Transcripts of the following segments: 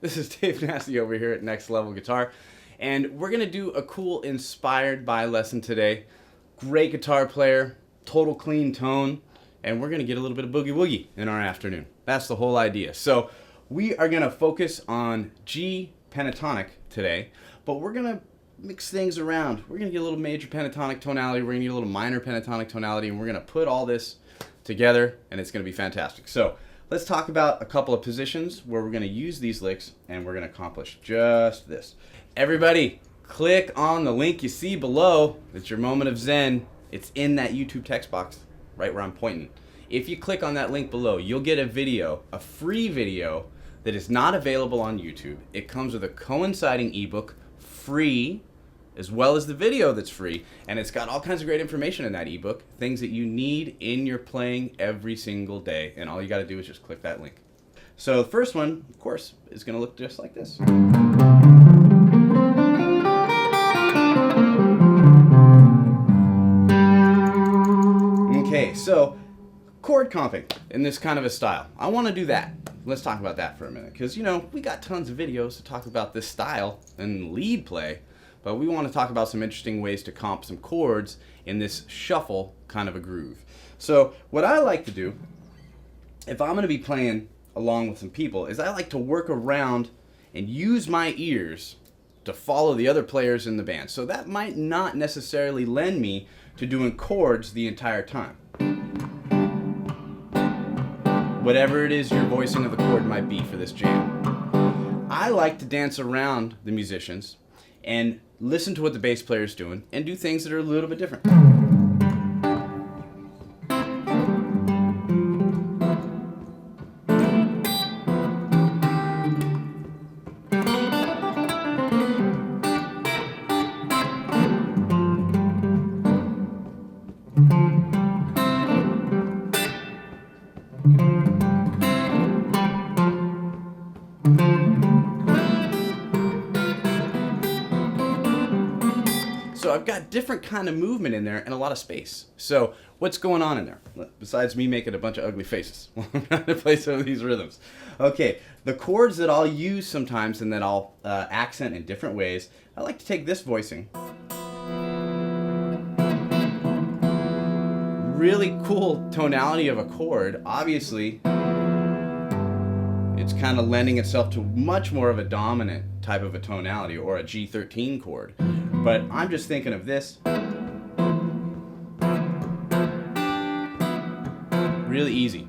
This is Dave Nasty over here at Next Level Guitar, and we're gonna do a cool inspired by lesson today. Great guitar player, total clean tone, and we're gonna get a little bit of boogie woogie in our afternoon. That's the whole idea. So we are gonna focus on G pentatonic today, but we're gonna mix things around. We're gonna get a little major pentatonic tonality, we're gonna get a little minor pentatonic tonality, and we're gonna put all this together, and it's gonna be fantastic. So let's talk about a couple of positions where we're gonna use these licks, and we're gonna accomplish just this. Everybody, click on the link you see below. It's your moment of zen. It's in that YouTube text box right where I'm pointing. If you click on that link below, you'll get a video, a free video that is not available on YouTube. It comes with a coinciding ebook, free, as well as the video that's free, and it's got all kinds of great information in that ebook, things that you need in your playing every single day, and all you got to do is just click that link. So the first one, of course, is going to look just like this. Okay, so chord comping in this kind of a style. I want to do that. Let's talk about that for a minute, because, you know, we got tons of videos to talk about this style and lead play, but we want to talk about some interesting ways to comp some chords in this shuffle kind of a groove. So what I like to do, if I'm going to be playing along with some people, is I like to work around and use my ears to follow the other players in the band. So that might not necessarily lend me to doing chords the entire time. Whatever it is your voicing of the chord might be for this jam. I like to dance around the musicians and listen to what the bass player is doing and do things that are a little bit different. So I've got different kind of movement in there and a lot of space. So what's going on in there? Besides me making a bunch of ugly faces while I'm trying to play some of these rhythms. Okay, the chords that I'll use sometimes and that I'll accent in different ways, I like to take this voicing. Really cool tonality of a chord. Obviously, it's kind of lending itself to much more of a dominant type of a tonality, or a G13 chord. But I'm just thinking of this. Really easy.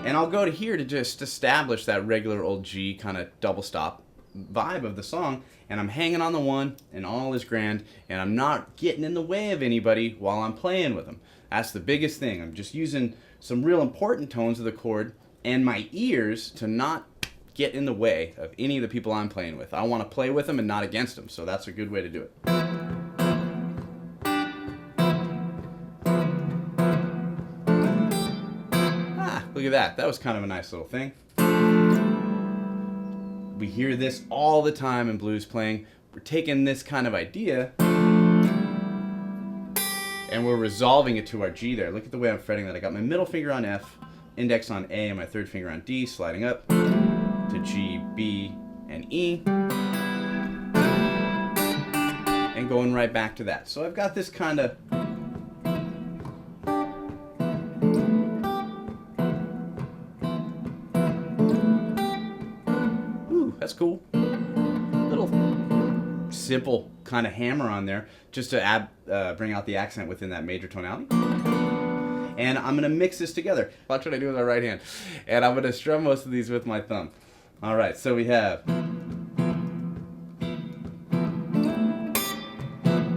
And I'll go to here to just establish that regular old G kind of double stop vibe of the song, and I'm hanging on the one, and all is grand, and I'm not getting in the way of anybody while I'm playing with them. That's the biggest thing. I'm just using some real important tones of the chord and my ears to not get in the way of any of the people I'm playing with. I want to play with them and not against them, so that's a good way to do it. Look at that. That was kind of a nice little thing. We hear this all the time in blues playing. We're taking this kind of idea and we're resolving it to our G there. Look at the way I'm fretting that. I got my middle finger on F, index on A, and my third finger on D, sliding up to G, B, and E, and going right back to that. So I've got this kind of that's cool. Little simple kind of hammer on there just to add, bring out the accent within that major tonality. And I'm going to mix this together. Watch what I do with my right hand. And I'm going to strum most of these with my thumb. All right, so we have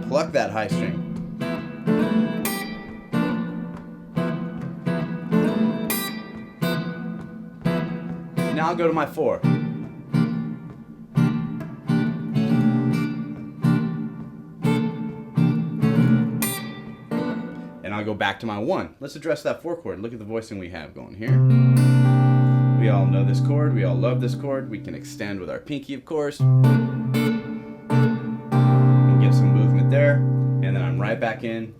pluck that high string. Now I'll go to my 4. And I'll go back to my 1. Let's address that 4 chord. Look at the voicing we have going here. We all know this chord. We all love this chord. We can extend with our pinky, of course. And get some movement there. And then I'm right back in.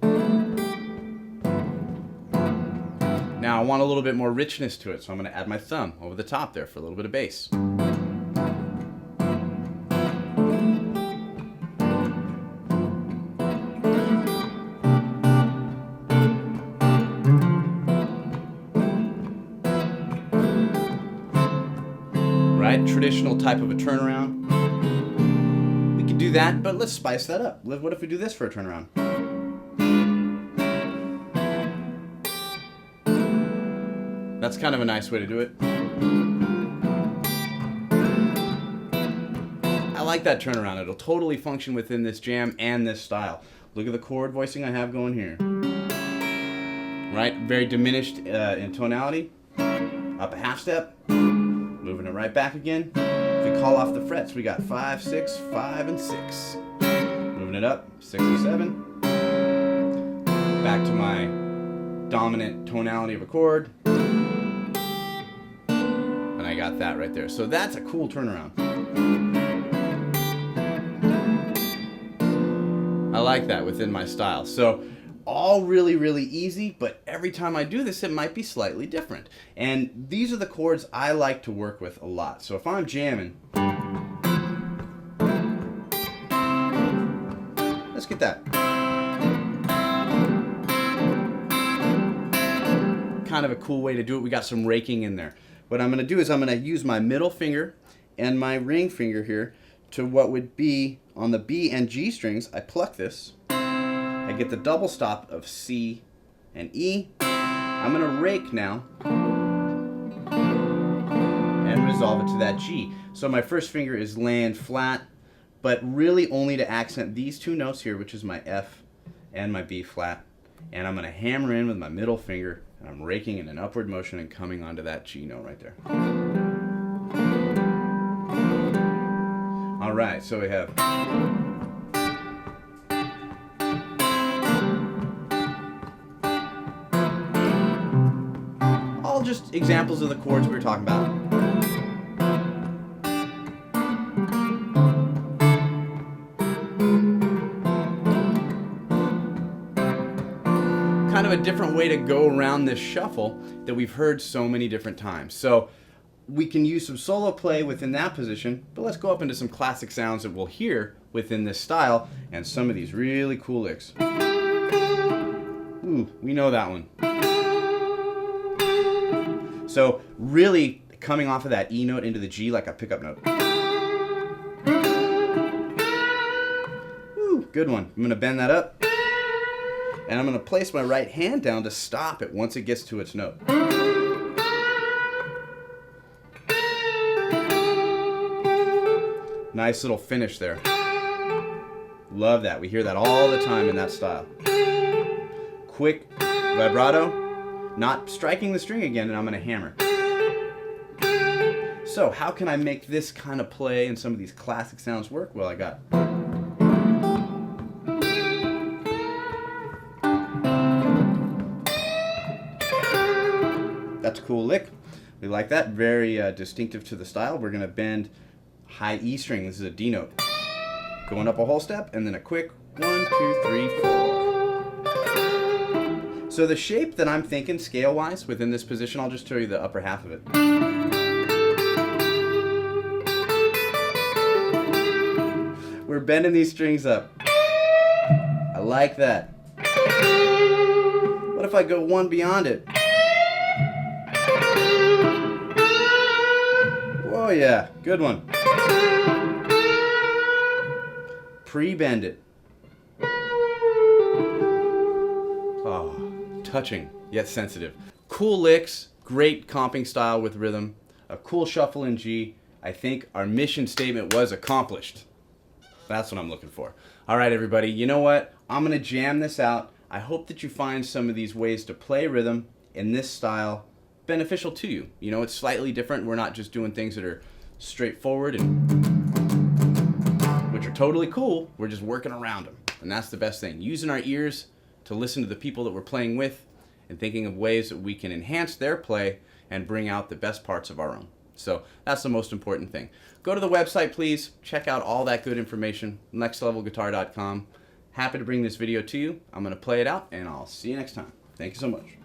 Now Now I want a little bit more richness to it, so I'm going to add my thumb over the top there for a little bit of bass. Right? Traditional type of a turnaround. We could do that, but let's spice that up. What if we do this for a turnaround? That's kind of a nice way to do it. I like that turnaround. It'll totally function within this jam and this style. Look at the chord voicing I have going here. Right? Very diminished in tonality. Up a half step. Moving it right back again. If we call off the frets, we got 5, 6, 5, and 6. Moving it up, 6 and 7. Back to my dominant tonality of a chord. And I got that right there. So that's a cool turnaround. I like that within my style. So all really, really easy, but every time I do this, it might be slightly different. And these are the chords I like to work with a lot. So if I'm jamming, let's get that. Kind of a cool way to do it. We got some raking in there. What I'm going to do is I'm going to use my middle finger and my ring finger here to what would be on the B and G strings. I pluck this. I get the double stop of C and E. I'm going to rake now and resolve it to that G. So my first finger is laying flat, but really only to accent these two notes here, which is my F and my B flat. And I'm going to hammer in with my middle finger, and I'm raking in an upward motion and coming onto that G note right there. All right, so we have all just examples of the chords we were talking about. Kind of a different way to go around this shuffle that we've heard so many different times. So we can use some solo play within that position, but let's go up into some classic sounds that we'll hear within this style and some of these really cool licks. Ooh, we know that one. So really coming off of that E note into the G like a pickup note. Ooh, good one. I'm going to bend that up. And I'm going to place my right hand down to stop it once it gets to its note. Nice little finish there. Love that. We hear that all the time in that style. Quick vibrato, not striking the string again, and I'm going to hammer. So how can I make this kind of play and some of these classic sounds work? Well, I got that's a cool lick. We like that. Very distinctive to the style. We're going to bend high E string. This is a D note. Going up a whole step, and then a quick 1, 2, 3, 4. So the shape that I'm thinking scale-wise within this position, I'll just show you the upper half of it. We're bending these strings up. I like that. What if I go one beyond it? Oh yeah, good one. Pre-bend it. Oh, touching yet sensitive. Cool licks, great comping style with rhythm, a cool shuffle in G. I think our mission statement was accomplished. That's what I'm looking for. All right, everybody, you know what? I'm gonna jam this out. I hope that you find some of these ways to play rhythm in this style beneficial to you. You know, it's slightly different. We're not just doing things that are straightforward and which are totally cool. We're just working around them, and that's the best thing. Using our ears to listen to the people that we're playing with and thinking of ways that we can enhance their play and bring out the best parts of our own. So that's the most important thing. Go to the website, please. Check out all that good information, nextlevelguitar.com. Happy to bring this video to you. I'm going to play it out, and I'll see you next time. Thank you so much.